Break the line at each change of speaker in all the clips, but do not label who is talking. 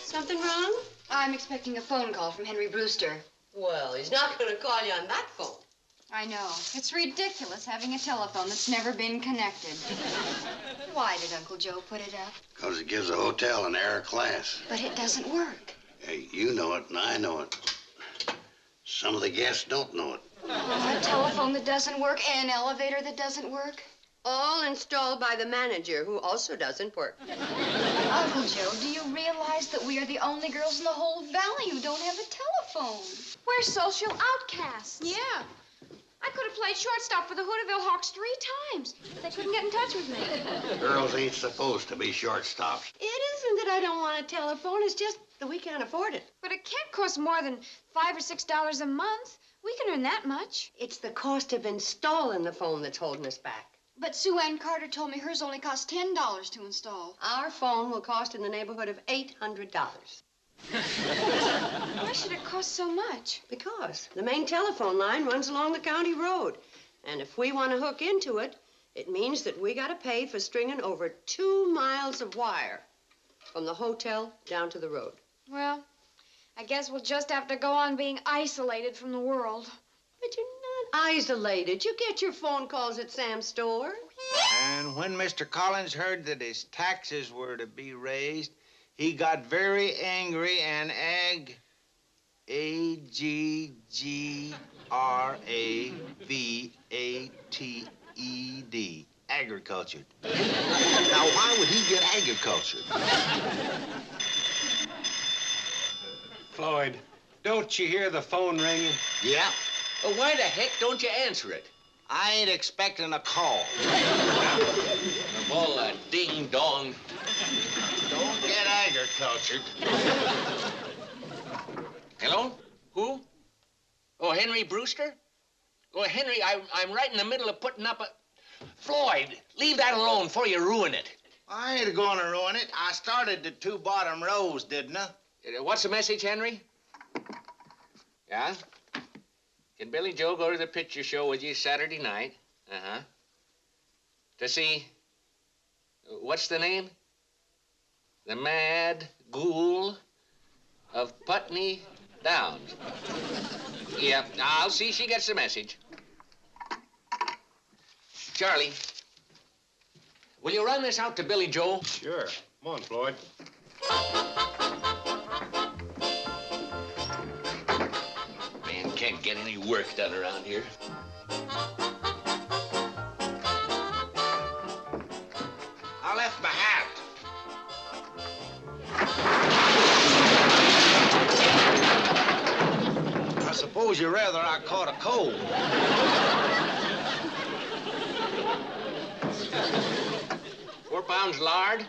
Something wrong?
I'm expecting a phone call from Henry Brewster.
Well, he's not going to call you on that phone.
I know. It's ridiculous having a telephone that's never been connected. Why did Uncle Joe put it up?
Because it gives the hotel an air class.
But it doesn't work.
Hey, you know it and I know it. Some of the guests don't know it.
Oh, a telephone that doesn't work and an elevator that doesn't work.
All installed by the manager, who also doesn't work.
Uncle Joe, do you realize that we are the only girls in the whole valley who don't have a telephone?
We're social outcasts.
Yeah.
I could have played shortstop for the Hooterville Hawks 3 times. They couldn't get in touch with me.
Girls ain't supposed to be shortstops.
It isn't that I don't want a telephone. It's just that we can't afford it.
But it can't cost more than $5 or $6 a month. We can earn that much.
It's the cost of installing the phone that's holding us back.
But Sue Ann Carter told me hers only costs $10 to install.
Our phone will cost in the neighborhood of $800.
Why should it cost so much?
Because the main telephone line runs along the county road. And if we want to hook into it, it means that we got to pay for stringing over 2 miles of wire from the hotel down to the road.
Well, I guess we'll just have to go on being isolated from the world.
But you're not isolated. You get your phone calls at Sam's store.
And when Mr. Collins heard that his taxes were to be raised, he got very angry and aggravated. Agricultured. Now, why would he get agricultured?
Floyd, don't you hear the phone ringing?
Yeah.
Well, why the heck don't you answer it?
I ain't expecting a call.
Of all that ding-dong.
Don't get agricultured.
Hello? Who? Oh, Henry Brewster? Oh, Henry, I'm right in the middle of putting up a... Floyd, leave that alone before you ruin it.
I ain't gonna ruin it. I started the 2 bottom rows, didn't I?
What's the message, Henry? Yeah? Can Billy Joe go to the picture show with you Saturday night? Uh-huh. To see... What's the name? The Mad Ghoul of Putney Downs. Yeah, I'll see she gets the message. Charlie, will you run this out to Billy Joe?
Sure. Come on, Floyd.
Man can't get any work done around here.
I left my hat. I suppose you'd rather I caught a cold.
4 pounds lard.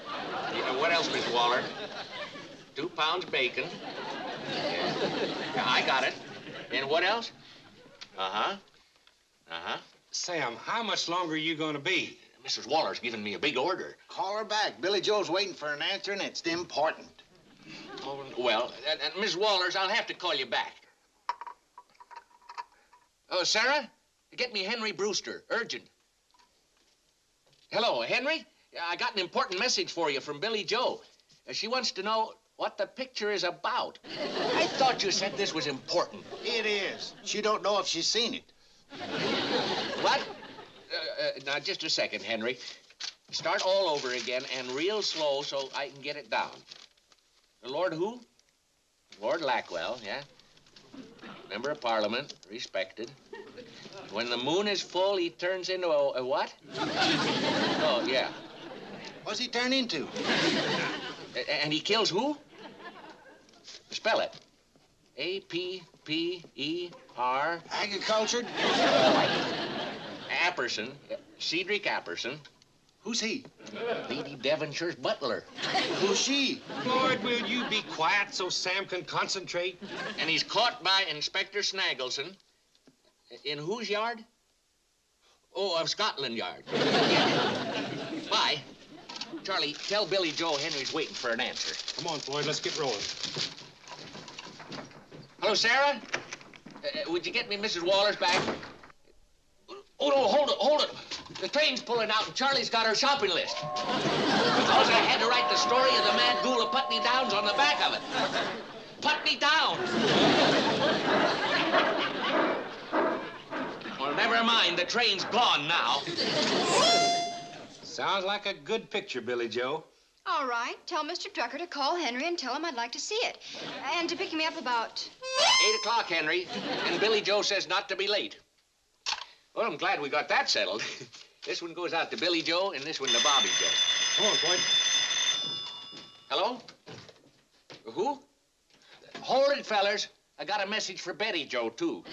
What else, Miss Waller? 2 pounds bacon. Yeah, I got it. And what else? Uh-huh. Uh-huh.
Sam, how much longer are you going to be?
Mrs. Waller's giving me a big order.
Call her back. Billy Joe's waiting for an answer, and it's important.
Oh, well, Miss Waller's, I'll have to call you back. Oh, Sarah, get me Henry Brewster, urgent. Hello, Henry? I got an important message for you from Billy Joe. She wants to know what the picture is about. I thought you said this was important.
It is. She don't know if she's seen it.
What? Now, just a second, Henry. Start all over again and real slow so I can get it down. Lord who? Lord Lackwell, yeah. Member of Parliament, respected. When the moon is full, he turns into a what? Oh, yeah.
What's he turn into?
And he kills who? Spell it. A-P-P-E-R...
Agricultured?
Apperson. Cedric Apperson.
Who's he?
Lady Devonshire's butler.
Who's she?
Floyd, will you be quiet so Sam can concentrate?
And he's caught by Inspector Snaggleson. In whose yard? Oh, of Scotland Yard. Bye. Charlie, tell Billy Joe Henry's waiting for an answer.
Come on, Floyd, let's get rolling.
Hello, Sarah? Would you get me Mrs. Waller's bag? Oh, no, hold it. The train's pulling out, and Charlie's got her shopping list. Because I had to write the story of the mad ghoul of Putney Downs on the back of it. Putney Downs. Well, never mind. The train's gone now.
Sounds like a good picture, Billy Joe.
All right. Tell Mr. Drucker to call Henry and tell him I'd like to see it. And to pick me up about...
8 o'clock, Henry. And Billy Joe says not to be late. Well, I'm glad we got that settled. This one goes out to Billy Joe, and this one to Bobby Joe.
Come on, Floyd.
Hello? Who? Hold it, fellers. I got a message for Betty Joe, too.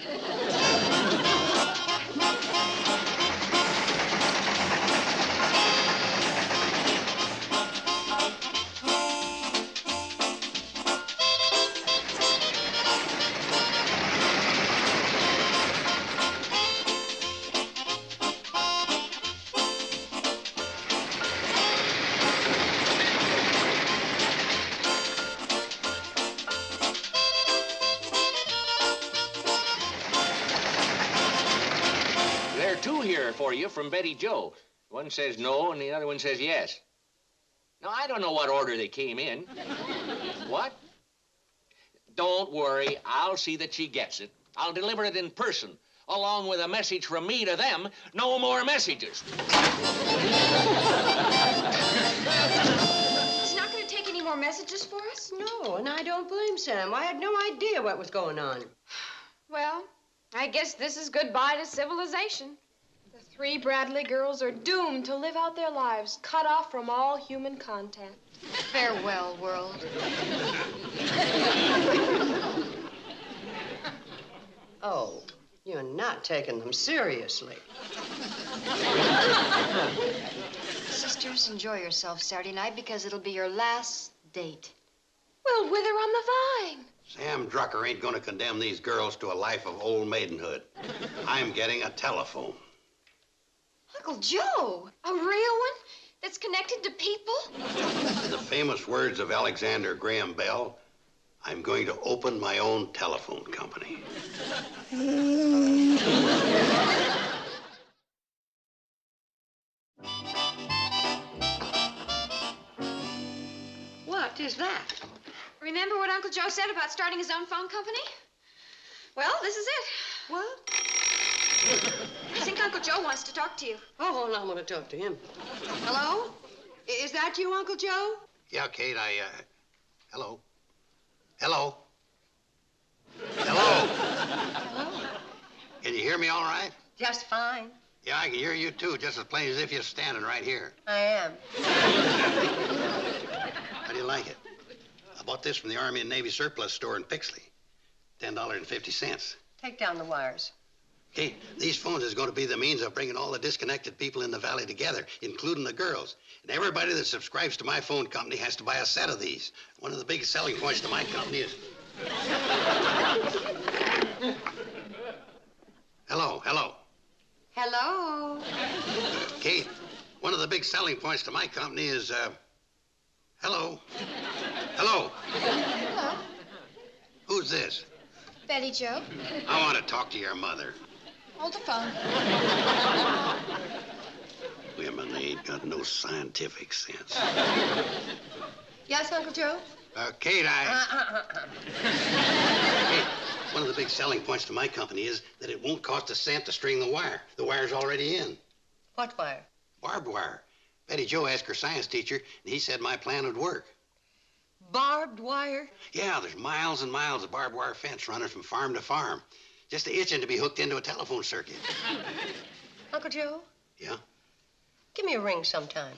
For you from Betty Joe. One says no, and the other one says yes. Now, I don't know what order they came in. What? Don't worry. I'll see that she gets it. I'll deliver it in person, along with a message from me to them. No more messages.
He's not going to take any more messages for us?
No, and I don't blame Sam. I had no idea what was going on.
Well, I guess this is goodbye to civilization. The 3 Bradley girls are doomed to live out their lives, cut off from all human contact.
Farewell, world.
Oh, you're not taking them seriously.
Sisters, enjoy yourself Saturday night because it'll be your last date.
Well, wither on the vine.
Sam Drucker ain't gonna condemn these girls to a life of old maidenhood. I'm getting a telephone.
Uncle Joe!
A real one? That's connected to people?
In the famous words of Alexander Graham Bell, I'm going to open my own telephone company.
What is that?
Remember what Uncle Joe said about starting his own phone company? Well, this is it.
What?
I think Uncle Joe wants to talk to you.
Oh, hold on, I want to talk to him. Hello? Is that you, Uncle Joe?
Yeah, Kate, hello? Hello? Hello?
Hello?
Can you hear me all right?
Just fine.
Yeah, I can hear you, too, just as plain as if you're standing right here.
I am.
How do you like it? I bought this from the Army and Navy surplus store in Pixley. $10.50.
Take down the wires.
Kate, these phones is going to be the means of bringing all the disconnected people in the valley together, including the girls. And everybody that subscribes to my phone company has to buy a set of these. One of the biggest selling points to my company is... Hello.
Hello?
Kate, one of the big selling points to my company is, hello.
Hello.
Who's this?
Betty Joe.
I want to talk to your mother.
Hold the phone.
Women, they ain't got no scientific sense.
Yes, Uncle Joe?
Kate, Kate, one of the big selling points to my company is that it won't cost a cent to string the wire. The wire's already in.
What wire?
Barbed wire. Betty Joe asked her science teacher, and he said my plan would work.
Barbed wire?
Yeah, there's miles and miles of barbed wire fence running from farm to farm, just itching to be hooked into a telephone circuit.
Uncle Joe?
Yeah?
Give me a ring sometime.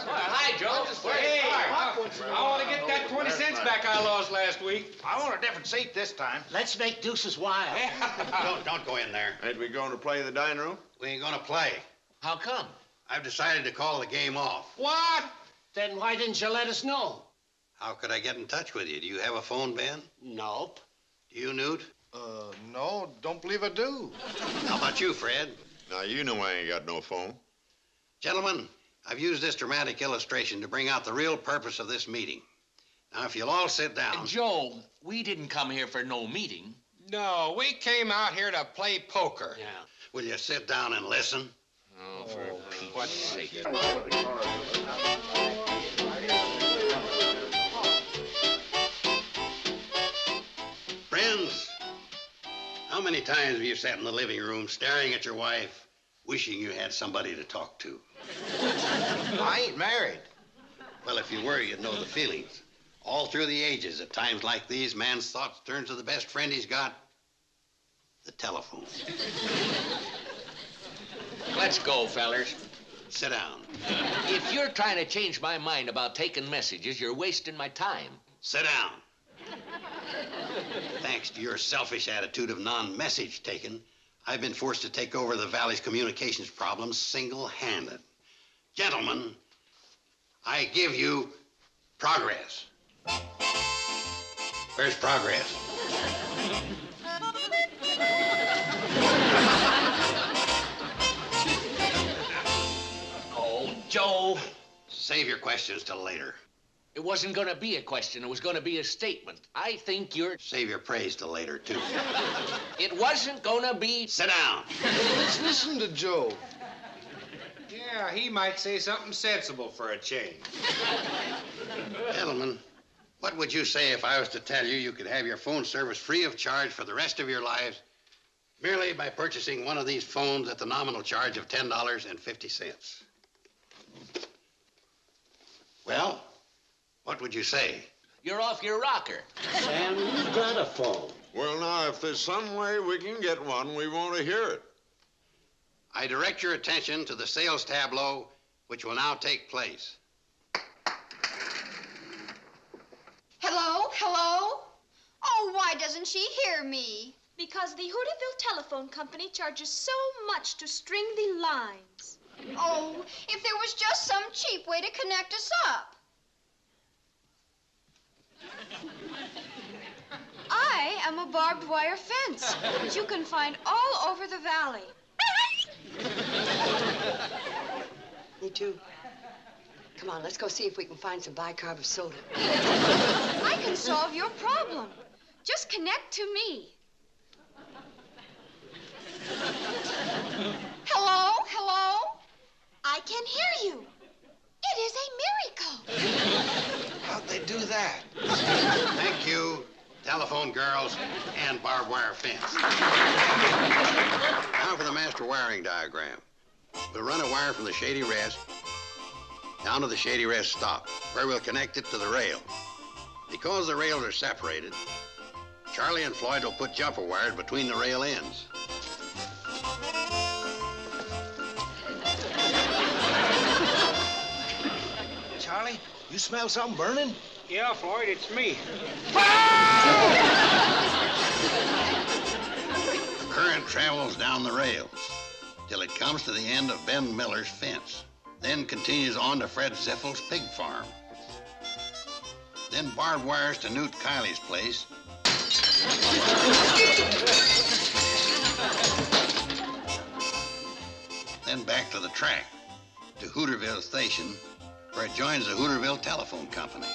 Hi, Joe.
Hey, I want to get that 20 cents back I lost last week.
I want a different seat this time.
Let's make deuces wild. Don't go in there.
Ain't we going to play in the dining room?
We ain't gonna play.
How come?
I've decided to call the game off.
What?
Then why didn't you let us know?
How could I get in touch with you? Do you have a phone, Ben?
Nope.
Do you, Newt?
No, don't believe I do.
How about you, Fred?
Now, you know I ain't got no phone.
Gentlemen, I've used this dramatic illustration to bring out the real purpose of this meeting. Now, if you'll all sit down...
Joe, we didn't come here for no meeting.
No, we came out here to play poker.
Yeah.
Will you sit down and listen?
Oh, for Pete's sake.
Friends, how many times have you sat in the living room staring at your wife, wishing you had somebody to talk to?
I ain't married.
Well, if you were, you'd know the feelings. All through the ages, at times like these, man's thoughts turn to the best friend he's got, the telephone.
Let's go, fellers.
Sit down.
If you're trying to change my mind about taking messages, you're wasting my time.
Sit down. Thanks to your selfish attitude of non-message taking, I've been forced to take over the Valley's communications problems single-handed. Gentlemen, I give you progress. Where's progress?
Oh, Joe.
Save your questions till later.
It wasn't going to be a question. It was going to be a statement. I think you're...
Save your praise till later, too.
It wasn't going to be...
Sit down.
Let's listen to Joe.
Yeah, he might say something sensible for a change.
Gentlemen, what would you say if I was to tell you you could have your phone service free of charge for the rest of your lives merely by purchasing one of these phones at the nominal charge of $10.50? Well, what would you say?
You're off your rocker.
Sam, you've got a phone.
Well, now, if there's some way we can get one, we want to hear it.
I direct your attention to the sales tableau, which will now take place.
Hello? Hello? Oh, why doesn't she hear me?
Because the Hooterville Telephone Company charges so much to string the lines.
Oh, if there was just some cheap way to connect us up.
I am a barbed wire fence that you can find all over the valley.
Me too. Come on, let's go see if we can find some bicarb of soda.
I can solve your problem. Just connect to me.
Hello? Hello?
I can hear you. It is a miracle.
How'd they do that?
Thank you, telephone girls and barbed wire fence. Now for the master wiring diagram. We'll run a wire from the Shady Rest down to the Shady Rest stop, where we'll connect it to the rail. Because the rails are separated, Charlie and Floyd will put jumper wires between the rail ends.
Charlie, you smell something burning?
Yeah, Floyd, it's me.
The current travels down the rails till it comes to the end of Ben Miller's fence, then continues on to Fred Ziffel's pig farm. Then barbed wires to Newt Kiley's place. Then back to the track, to Hooterville Station, where it joins the Hooterville Telephone Company.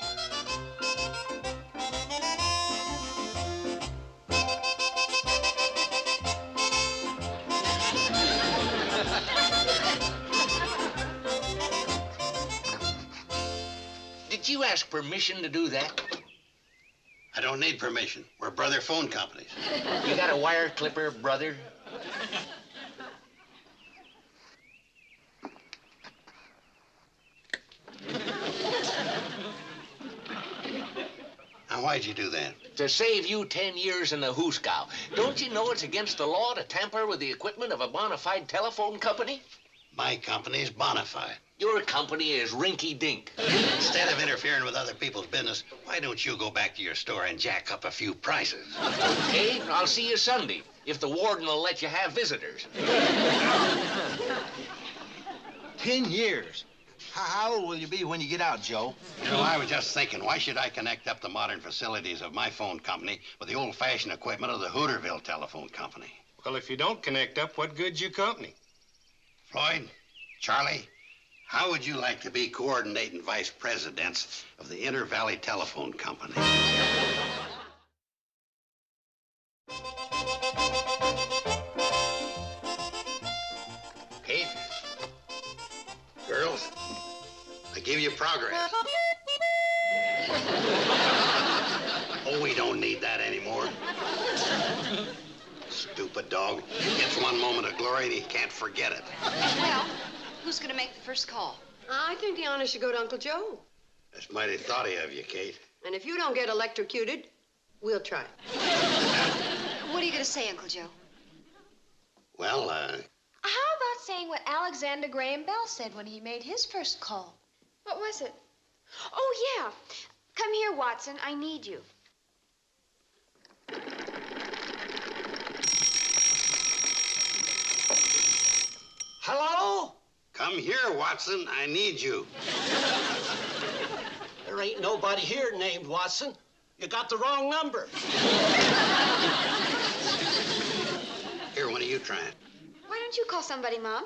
Did you ask permission to do that?
I don't need permission. We're brother phone companies.
You got a wire clipper, brother?
Now, why'd you do that?
To save you 10 years in the hoosegow. Don't you know it's against the law to tamper with the equipment of a bona fide telephone company?
My company's bona fide.
Your company is rinky-dink.
Instead of interfering with other people's business, why don't you go back to your store and jack up a few prices?
Okay, I'll see you Sunday, if the warden will let you have visitors.
10 years. How old will you be when you get out, Joe?
You know, I was just thinking, why should I connect up the modern facilities of my phone company with the old-fashioned equipment of the Hooterville Telephone Company?
Well, if you don't connect up, what good's your company?
Floyd, Charlie, how would you like to be coordinating vice presidents of the Inter Valley Telephone Company? Kate? Girls, I give you progress. Oh, we don't need that anymore. Stupid dog. He gets one moment of glory and he can't forget it.
Well, who's going to make the first call?
I think the honor should go to Uncle Joe.
That's mighty thoughty of you, Kate.
And if you don't get electrocuted, we'll try.
What are you going to say, Uncle Joe?
Well,
How about saying what Alexander Graham Bell said when he made his first call? What was it? Oh, yeah. Come here, Watson. I need you.
Hello?
come here, Watson. I need you.
There ain't nobody here named Watson. You got the wrong number.
Here, what are you trying?
Why don't you call somebody, Mom?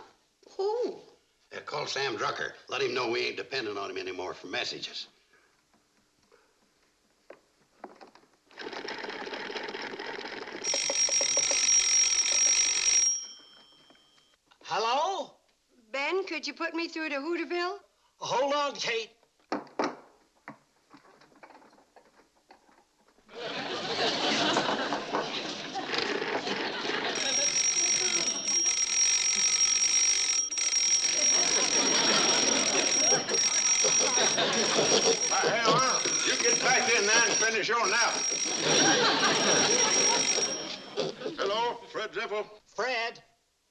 Who?
Call Sam Drucker. Let him know we ain't dependent on him anymore for messages.
Hello?
Ben, could you put me through to Hooterville?
Hold on, Kate.
Hey, Arnold, you get back in there and finish your nap. Hello, Fred Ziffel.
Fred,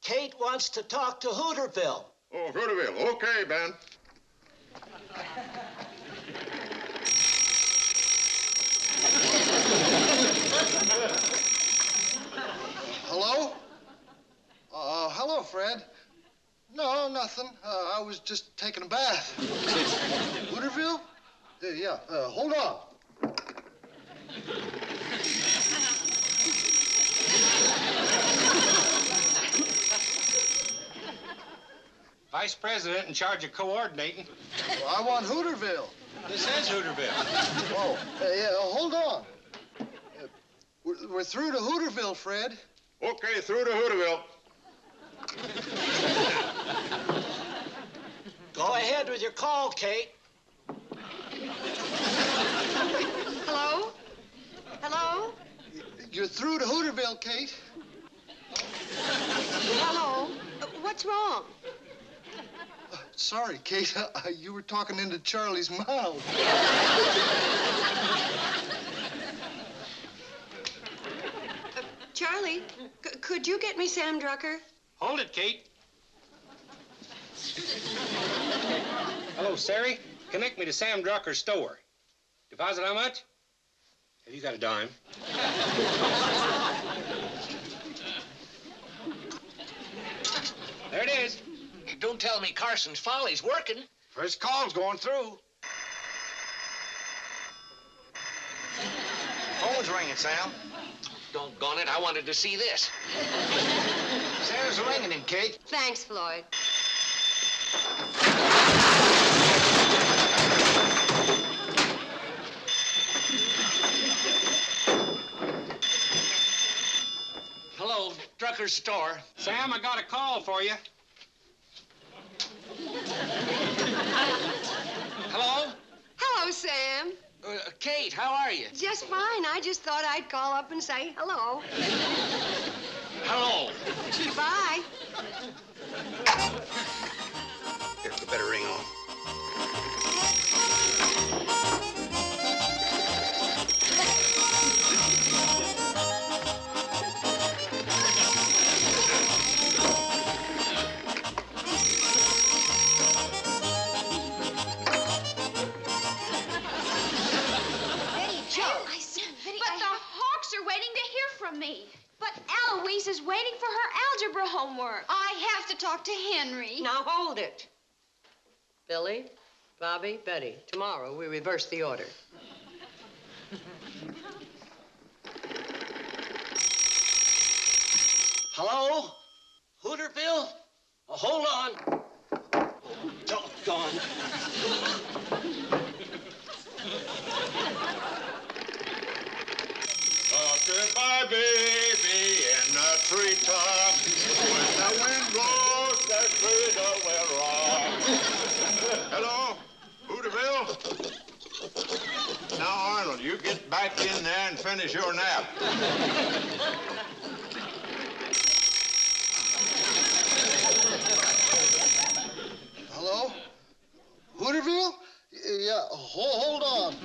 Kate wants to talk to Hooterville.
Oh, Hooterville. Okay, Ben.
Hello? Hello, Fred. No, nothing. I was just taking a bath. Hooterville? Yeah, hold on.
Vice President in charge of coordinating.
Well, I want Hooterville.
This is Hooterville.
Oh, yeah, hold on. We're through to Hooterville, Fred.
Okay, through to Hooterville.
Go ahead with your call, Kate.
Hello? Hello?
You're through to Hooterville, Kate.
Hello? What's wrong?
Sorry, Kate. You were talking into Charlie's mouth.
Charlie, could you get me Sam Drucker?
Hold it, Kate. Hello, Sari. Connect me to Sam Drucker's store. Deposit how much? Have you got a dime? There it is.
Don't tell me Carson's Folly's working.
First call's going through. Phone's ringing, Sam.
Doggone it, I wanted to see this.
Sam's ringing him, Kate.
Thanks, Floyd.
Hello, Drucker's store.
Sam, I got a call for you.
Hello?
Hello, Sam.
Kate, how are you?
Just fine. I just thought I'd call up and say hello.
Hello.
Bye.
Here, we better ring on.
Me. But Eloise is waiting for her algebra homework.
I have to talk to Henry.
Now hold it. Billy, Bobby, Betty. Tomorrow we reverse the order.
Hello? Hooterville? Oh, hold on. Doggone.
Goodbye, baby, in the treetop. When the wind blows, the cradle will rock. Hello, Hooterville? Now, Arnold, you get back in there and finish your nap.
Hello? Hooterville? Yeah, hold on.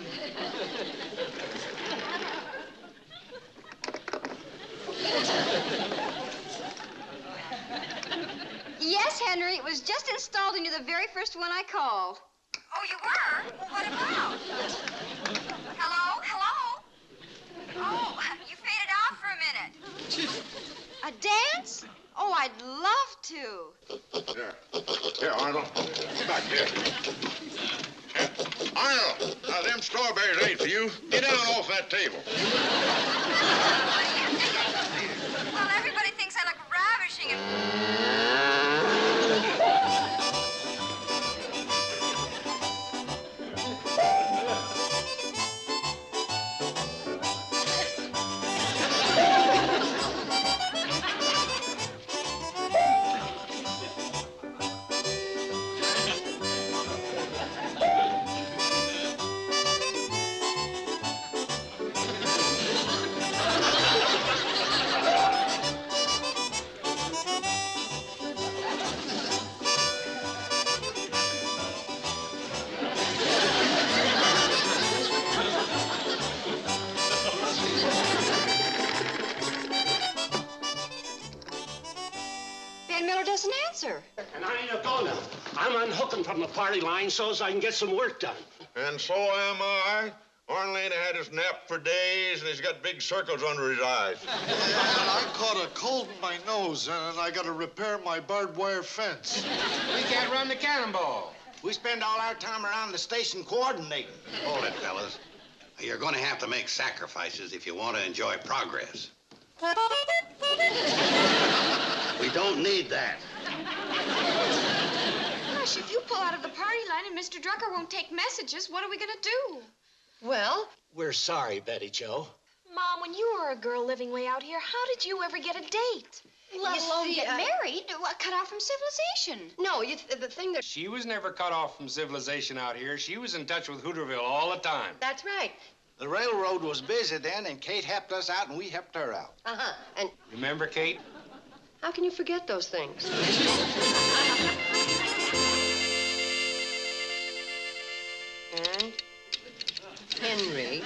Yes, Henry, it was just installed and you're the very first one I called.
Oh, you were? Well, what about? Hello? Hello? Oh, you faded out for a minute.
A dance? Oh, I'd love to.
Here, Arnold. Back here. Arnold, now them strawberries ain't for you. Get down off that table.
Well, everybody thinks I look ravishing and...
Doesn't answer.
And I ain't a-gonna. I'm unhooking from the party line so's I can get some work done.
And so am I. Arnold ain't had his nap for days, and he's got big circles under his eyes.
And I caught a cold in my nose, and I got to repair my barbed wire fence.
We can't run the cannonball. We spend all our time around the station coordinating.
Hold it, fellas. You're going to have to make sacrifices if you want to enjoy progress. We don't need that.
Gosh, if you pull out of the party line and Mr. Drucker won't take messages, what are we gonna do?
Well,
We're sorry, Betty Jo.
Mom, when you were a girl living way out here, how did you ever get a date?
Let alone
see,
get married, cut off from civilization.
no, the thing that...
She was never cut off from civilization out here. She was in touch with Hooterville all the time.
That's right.
The railroad was busy then, and Kate helped us out, and we helped her out.
Uh-huh. And
Remember, Kate?
how can you forget those things? And Henry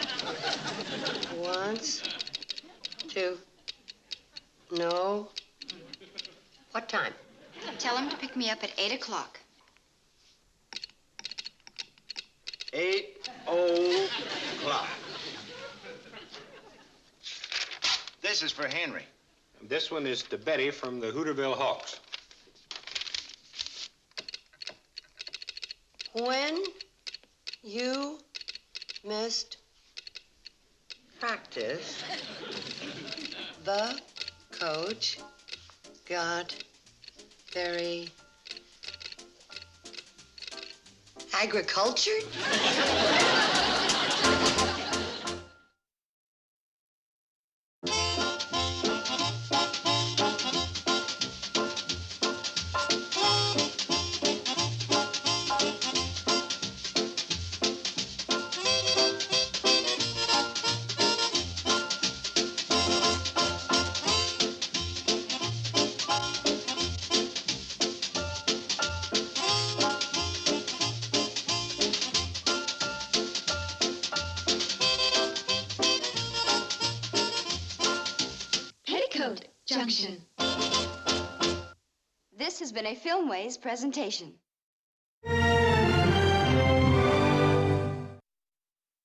wants to know what time?
Tell him to pick me up at 8 o'clock.
8 o'clock. This is for Henry.
This one is to Betty from the Hooterville Hawks.
When you missed practice, the coach got very agricultured?
Petticoat, Junction. This has been a Filmways presentation.